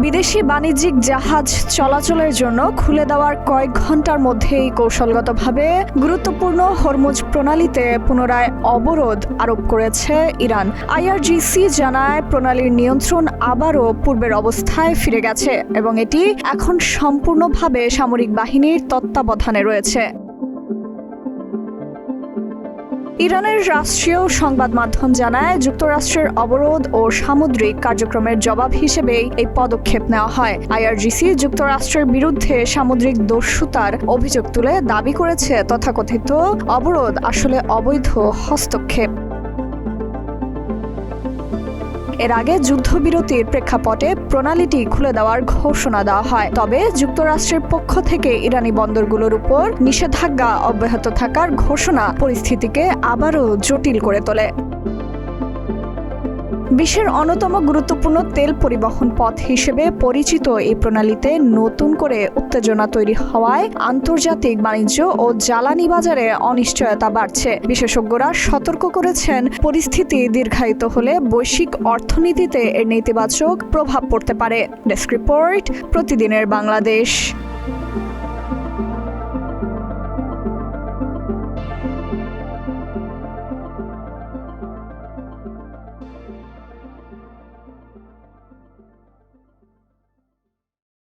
বিদেশি বাণিজ্যিক জাহাজ চলাচলের জন্য খুলে দেওয়ার কয়েক ঘন্টার মধ্যেই কৌশলগতভাবে গুরুত্বপূর্ণ হরমুজ প্রণালীতে পুনরায় অবরোধ আরোপ করেছে ইরান। আইআরজিসি জানায় প্রণালীর নিয়ন্ত্রণ আবারও পূর্বের অবস্থায় ফিরে গেছে এবং এটি এখন সম্পূর্ণভাবে সামরিক বাহিনীর তত্ত্বাবধানে রয়েছে। ইরানের রাষ্ট্রীয় সংবাদ মাধ্যম জানায়, যুক্তরাষ্ট্রের অবরোধ ও সামুদ্রিক কার্যক্রমের জবাব হিসেবেই এই পদক্ষেপ নেওয়া হয়। আইআরজিসি যুক্তরাষ্ট্রের বিরুদ্ধে সামুদ্রিক দস্যুতার অভিযোগ তুলে দাবি করেছে তথাকথিত অবরোধ আসলে অবৈধ হস্তক্ষেপ। এর আগে যুদ্ধবিরতির প্রেক্ষাপটে প্রণালীটি খুলে দেওয়ার ঘোষণা দেওয়া হয়, তবে যুক্তরাষ্ট্রের পক্ষ থেকে ইরানি বন্দরগুলোর উপর নিষেধাজ্ঞা অব্যাহত থাকার ঘোষণা পরিস্থিতিকে আবারও জটিল করে তোলে। বিশ্বের অন্যতম গুরুত্বপূর্ণ তেল পরিবহন পথ হিসেবে পরিচিত এই প্রণালীতে নতুন করে উত্তেজনা তৈরি হওয়ায় আন্তর্জাতিক বাণিজ্য ও জ্বালানি বাজারে অনিশ্চয়তা বাড়ছে। বিশেষজ্ঞরা সতর্ক করেছেন, পরিস্থিতি দীর্ঘায়িত হলে বৈশ্বিক অর্থনীতিতে এর নেতিবাচক প্রভাব পড়তে পারে। ডেস্ক রিপোর্ট, প্রতিদিনের বাংলাদেশ।